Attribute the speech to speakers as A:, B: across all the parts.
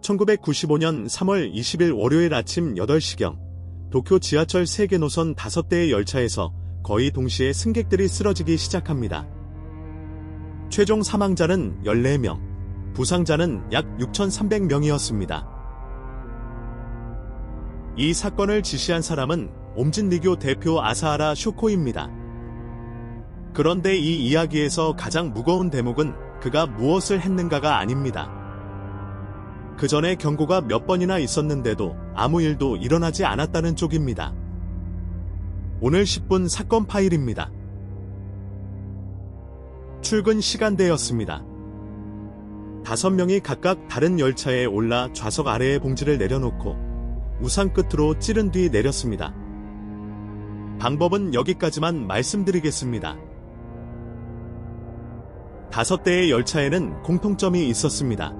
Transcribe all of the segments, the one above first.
A: 1995년 3월 20일 월요일 아침 8시경 도쿄 지하철 3개 노선 5대의 열차에서 거의 동시에 승객들이 쓰러지기 시작합니다. 최종 사망자는 14명, 부상자는 약 6,300명이었습니다. 이 사건을 지시한 사람은 옴진리교 대표 아사하라 쇼코입니다. 그런데 이 이야기에서 가장 무거운 대목은 그가 무엇을 했는가가 아닙니다. 그 전에 경고가 몇 번이나 있었는데도 아무 일도 일어나지 않았다는 쪽입니다. 오늘 10분 사건 파일입니다. 출근 시간대였습니다. 5명이 각각 다른 열차에 올라 좌석 아래에 봉지를 내려놓고 우산 끝으로 찌른 뒤 내렸습니다. 방법은 여기까지만 말씀드리겠습니다. 5대의 열차에는 공통점이 있었습니다.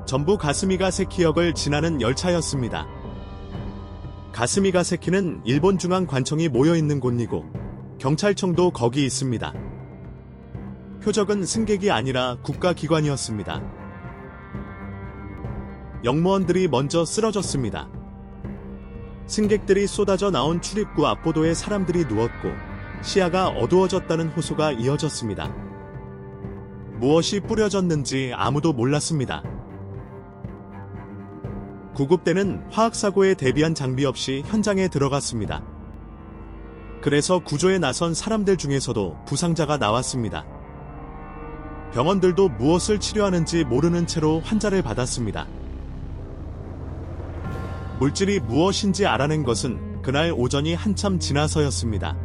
A: 전부 가스미가세키역을 지나는 열차였습니다. 가스미가세키는 일본 중앙관청이 모여있는 곳이고 경찰청도 거기 있습니다. 표적은 승객이 아니라 국가기관이었습니다. 역무원들이 먼저 쓰러졌습니다. 승객들이 쏟아져 나온 출입구 앞보도에 사람들이 누웠고 시야가 어두워졌다는 호소가 이어졌습니다. 무엇이 뿌려졌는지 아무도 몰랐습니다. 구급대는 화학사고에 대비한 장비 없이 현장에 들어갔습니다. 그래서 구조에 나선 사람들 중에서도 부상자가 나왔습니다. 병원들도 무엇을 치료하는지 모르는 채로 환자를 받았습니다. 물질이 무엇인지 알아낸 것은 그날 오전이 한참 지나서였습니다.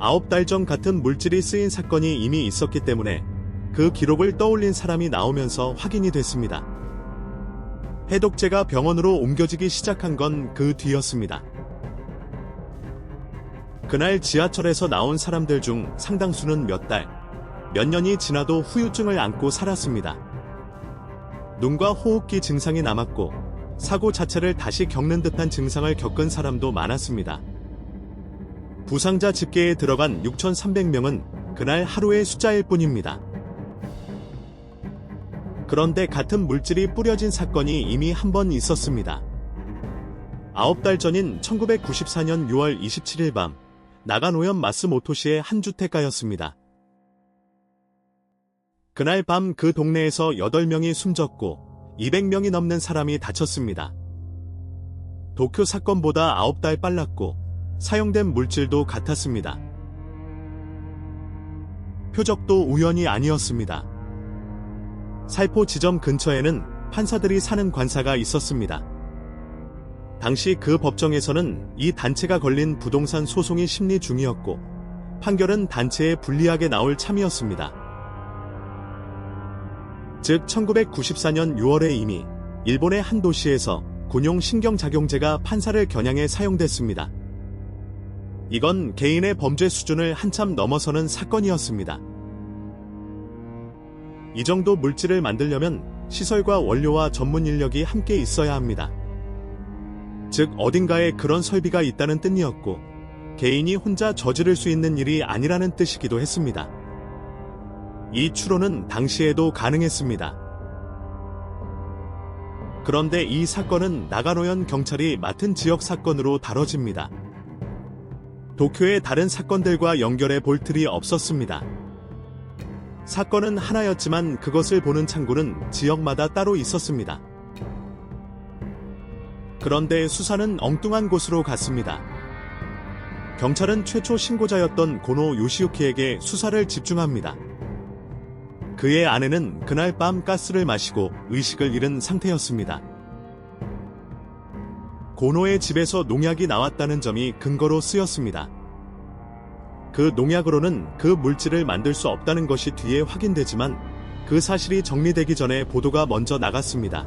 A: 9달 전 같은 물질이 쓰인 사건이 이미 있었기 때문에 그 기록을 떠올린 사람이 나오면서 확인이 됐습니다. 해독제가 병원으로 옮겨지기 시작한 건 그 뒤였습니다. 그날 지하철에서 나온 사람들 중 상당수는 몇 달, 몇 년이 지나도 후유증을 안고 살았습니다. 눈과 호흡기 증상이 남았고 사고 자체를 다시 겪는 듯한 증상을 겪은 사람도 많았습니다. 부상자 집계에 들어간 6,300명은 그날 하루의 숫자일 뿐입니다. 그런데 같은 물질이 뿌려진 사건이 이미 한 번 있었습니다. 9달 전인 1994년 6월 27일 밤 나가노현 마스모토시의 한 주택가였습니다. 그날 밤 그 동네에서 8명이 숨졌고 200명이 넘는 사람이 다쳤습니다. 도쿄 사건보다 9달 빨랐고 사용된 물질도 같았습니다. 표적도 우연이 아니었습니다. 살포 지점 근처에는 판사들이 사는 관사가 있었습니다. 당시 그 법정에서는 이 단체가 걸린 부동산 소송이 심리 중이었고 판결은 단체에 불리하게 나올 참이었습니다. 즉 1994년 6월에 이미 일본의 한 도시에서 군용 신경작용제가 판사를 겨냥해 사용됐습니다. 이건 개인의 범죄 수준을 한참 넘어서는 사건이었습니다. 이 정도 물질을 만들려면 시설과 원료와 전문 인력이 함께 있어야 합니다. 즉 어딘가에 그런 설비가 있다는 뜻이었고 개인이 혼자 저지를 수 있는 일이 아니라는 뜻이기도 했습니다. 이 추론은 당시에도 가능했습니다. 그런데 이 사건은 나가노현 경찰이 맡은 지역 사건으로 다뤄집니다. 도쿄의 다른 사건들과 연결해 볼 틀이 없었습니다. 사건은 하나였지만 그것을 보는 창구는 지역마다 따로 있었습니다. 그런데 수사는 엉뚱한 곳으로 갔습니다. 경찰은 최초 신고자였던 고노 요시유키에게 수사를 집중합니다. 그의 아내는 그날 밤 가스를 마시고 의식을 잃은 상태였습니다. 고노의 집에서 농약이 나왔다는 점이 근거로 쓰였습니다. 그 농약으로는 그 물질을 만들 수 없다는 것이 뒤에 확인되지만 그 사실이 정리되기 전에 보도가 먼저 나갔습니다.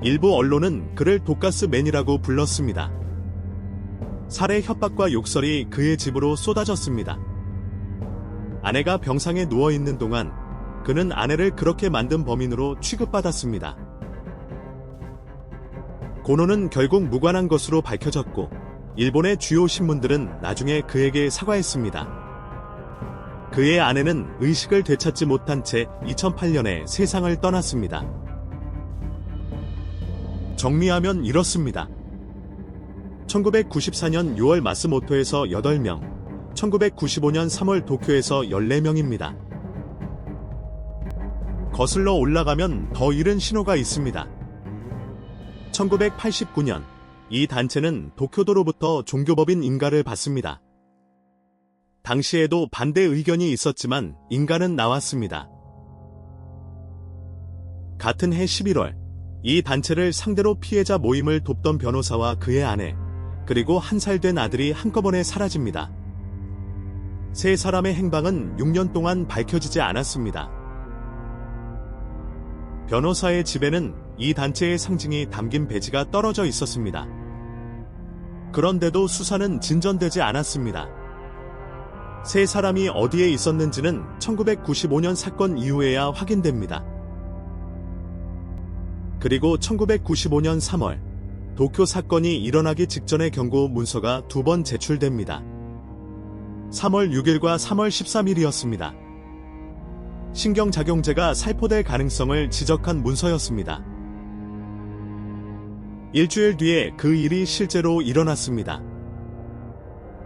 A: 일부 언론은 그를 독가스맨이라고 불렀습니다. 살해 협박과 욕설이 그의 집으로 쏟아졌습니다. 아내가 병상에 누워있는 동안 그는 아내를 그렇게 만든 범인으로 취급받았습니다. 고노는 결국 무관한 것으로 밝혀졌고 일본의 주요 신문들은 나중에 그에게 사과했습니다. 그의 아내는 의식을 되찾지 못한 채 2008년에 세상을 떠났습니다. 정리하면 이렇습니다. 1994년 6월 마스모토에서 8명, 1995년 3월 도쿄에서 14명입니다. 거슬러 올라가면 더 잃은 신호가 있습니다. 1989년, 이 단체는 도쿄도로부터 종교법인 인가를 받습니다. 당시에도 반대 의견이 있었지만 인가는 나왔습니다. 같은 해 11월, 이 단체를 상대로 피해자 모임을 돕던 변호사와 그의 아내, 그리고 1살 된 아들이 한꺼번에 사라집니다. 세 사람의 행방은 6년 동안 밝혀지지 않았습니다. 변호사의 집에는 이 단체의 상징이 담긴 배지가 떨어져 있었습니다. 그런데도 수사는 진전되지 않았습니다. 세 사람이 어디에 있었는지는 1995년 사건 이후에야 확인됩니다. 그리고 1995년 3월, 도쿄 사건이 일어나기 직전의 경고 문서가 2번 제출됩니다. 3월 6일과 3월 13일이었습니다. 신경작용제가 살포될 가능성을 지적한 문서였습니다. 일주일 뒤에 그 일이 실제로 일어났습니다.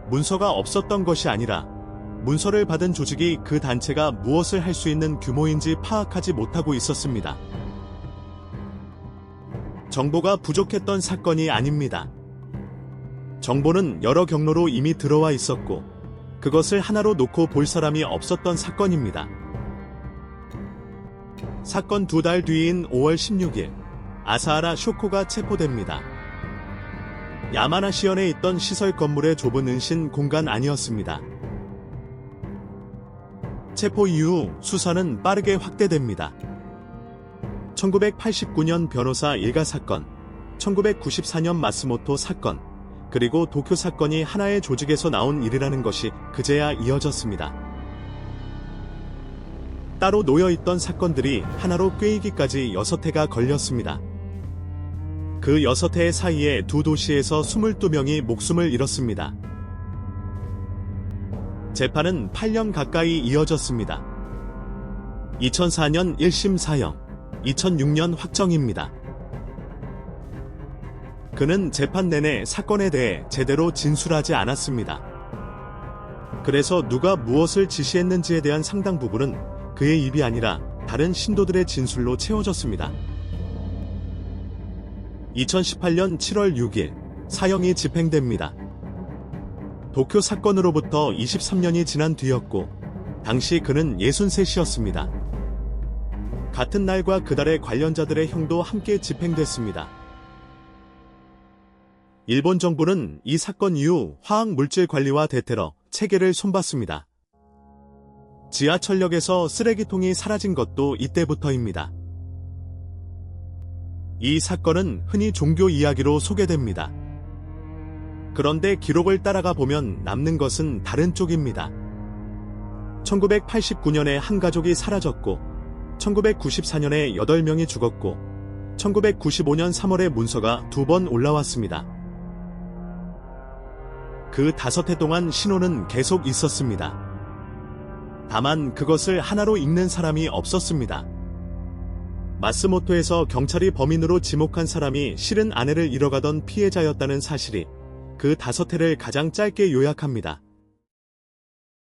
A: 문서가 없었던 것이 아니라 문서를 받은 조직이 그 단체가 무엇을 할 수 있는 규모인지 파악하지 못하고 있었습니다. 정보가 부족했던 사건이 아닙니다. 정보는 여러 경로로 이미 들어와 있었고 그것을 하나로 놓고 볼 사람이 없었던 사건입니다. 사건 2달 뒤인 5월 16일, 아사하라 쇼코가 체포됩니다. 야마나시현에 있던 시설 건물의 좁은 은신 공간 아니었습니다. 체포 이후 수사는 빠르게 확대됩니다. 1989년 변호사 일가 사건, 1994년 마스모토 사건, 그리고 도쿄 사건이 하나의 조직에서 나온 일이라는 것이 그제야 이어졌습니다. 따로 놓여있던 사건들이 하나로 꿰이기까지 6해가 걸렸습니다. 그 6해 사이에 두 도시에서 22명이 목숨을 잃었습니다. 재판은 8년 가까이 이어졌습니다. 2004년 1심 사형, 2006년 확정입니다. 그는 재판 내내 사건에 대해 제대로 진술하지 않았습니다. 그래서 누가 무엇을 지시했는지에 대한 상당 부분은 그의 입이 아니라 다른 신도들의 진술로 채워졌습니다. 2018년 7월 6일, 사형이 집행됩니다. 도쿄 사건으로부터 23년이 지난 뒤였고, 당시 그는 63이었습니다. 같은 날과 그달의 관련자들의 형도 함께 집행됐습니다. 일본 정부는 이 사건 이후 화학물질관리와 대테러 체계를 손봤습니다. 지하철역에서 쓰레기통이 사라진 것도 이때부터입니다. 이 사건은 흔히 종교 이야기로 소개됩니다. 그런데 기록을 따라가 보면 남는 것은 다른 쪽입니다. 1989년에 한 가족이 사라졌고, 1994년에 8명이 죽었고, 1995년 3월에 문서가 2번 올라왔습니다. 그 5해 동안 신호는 계속 있었습니다. 다만 그것을 하나로 읽는 사람이 없었습니다. 마스모토에서 경찰이 범인으로 지목한 사람이 실은 아내를 잃어가던 피해자였다는 사실이 그 5해를 가장 짧게 요약합니다.